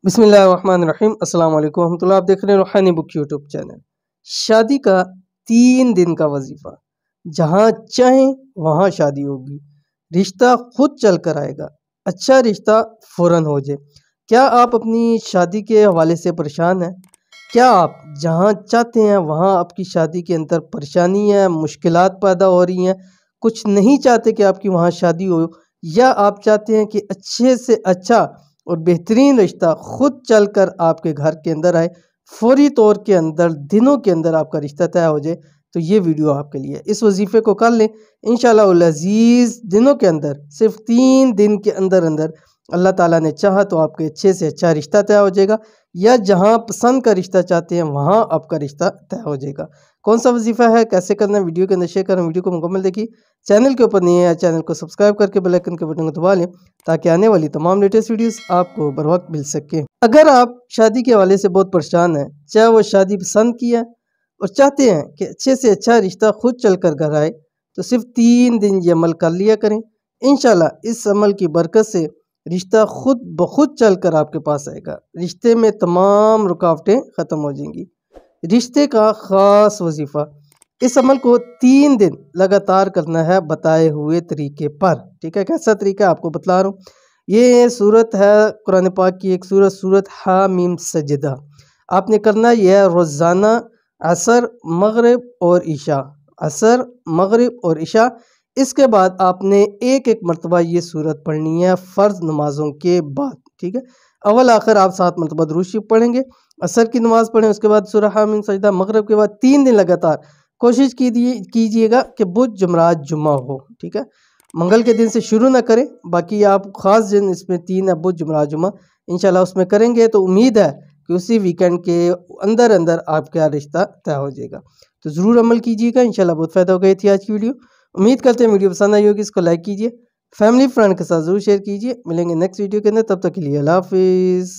بسم اللہ الرحمن الرحیم۔ السلام علیکم ورحمۃ اللہ۔ آپ دیکھ رہے ہیں روحانی بک یوٹیوب چینل۔ شادی کا 3 دن کا وظیفہ، جہاں چاہیں وہاں شادی ہوگی، رشتہ خود چل کر آئے گا، اچھا رشتہ فوراً ہو جائے۔ کیا آپ اپنی شادی کے حوالے سے پریشان ہیں؟ کیا آپ جہاں چاہتے ہیں وہاں آپ کی شادی کے اندر پریشانی ہے، مشکلات پیدا ہو رہی ہیں، کچھ نہیں چاہتے کہ آپ کی وہاں شادی ہو، یا آپ چاہتے ہیں کہ اچھے سے اچھا اور بہترین رشتہ خود چل کر آپ کے گھر کے اندر آئے، فوری طور کے اندر دنوں کے اندر آپ کا رشتہ طے ہو جائے، تو یہ ویڈیو آپ کے لیے۔ اس وظیفے کو کر لیں انشاءاللہ العزیز، دنوں کے اندر، صرف 3 دن کے اندر اللہ تعالیٰ نے چاہا تو آپ کے اچھے سے اچھا رشتہ طے ہو جائے گا، یا جہاں پسند کا رشتہ چاہتے ہیں وہاں آپ کا رشتہ طے ہو جائے گا۔ کون سا وظیفہ ہے، کیسے کرنا ہے، ویڈیو کے اندر شیئر کریں۔ ویڈیو کو مکمل دیکھیے، چینل کے اوپر نہیں ہے چینل کو سبسکرائب کر کے بیل آئیکن کے بٹن کو دبا لیں تاکہ آنے والی تمام لیٹسٹ ویڈیوز آپ کو بر وقت مل سکیں۔ اگر آپ شادی کے حوالے سے بہت پریشان ہیں، چاہے وہ شادی پسند کی ہے اور چاہتے ہیں کہ اچھے سے اچھا رشتہ خود چل کر گھر آئے، تو صرف 3 دن یہ عمل کر لیا کریں۔ انشاءاللہ اس عمل کی برکت سے رشتہ خود بخود چل کر آپ کے پاس آئے گا، رشتے میں تمام رکاوٹیں ختم ہو جائیں گی۔ رشتے کا خاص وظیفہ، اس عمل کو 3 دن لگاتار کرنا ہے بتائے ہوئے طریقے پر۔ ٹھیک ہے، کیسا طریقہ آپ کو بتلا رہا ہوں۔ یہ صورت ہے قرآن پاک کی ایک صورت حامیم سجدہ۔ آپ نے کرنا یہ ہے روزانہ عصر، مغرب اور عشاء، عصر، مغرب اور عشاء۔ اس کے بعد آپ نے ایک مرتبہ یہ صورت پڑھنی ہے فرض نمازوں کے بعد۔ ٹھیک ہے، اول آخر آپ 7 مرتبہ درود شریف پڑھیں گے، عصر کی نماز پڑھیں، اس کے بعد سورہ حامیم سجدہ، مغرب کے بعد 3 دن لگاتار کوشش کیجئے گا کہ بدھ، جمعرات، جمعہ ہو۔ ٹھیک ہے، منگل کے دن سے شروع نہ کریں، باقی آپ خاص دن اس میں 3 ہے، بدھ، جمعرات، جمعہ، انشاءاللہ اس میں کریں گے تو امید ہے کہ اسی ویکنڈ کے اندر آپ کا رشتہ طے ہو جائے گا۔ تو ضرور عمل کیجئے گا، انشاءاللہ بہت فائدہ ہوگا۔ یہ تھی آج کی ویڈیو، امید کرتے ہیں ویڈیو پسند آئی ہوگی، اس کو لائک کیجئے، فیملی فرینڈ کے ساتھ ضرور شیئر کیجئے۔ ملیں گے نیکسٹ ویڈیو کے اندر، تب تک کے لیے اللہ حافظ۔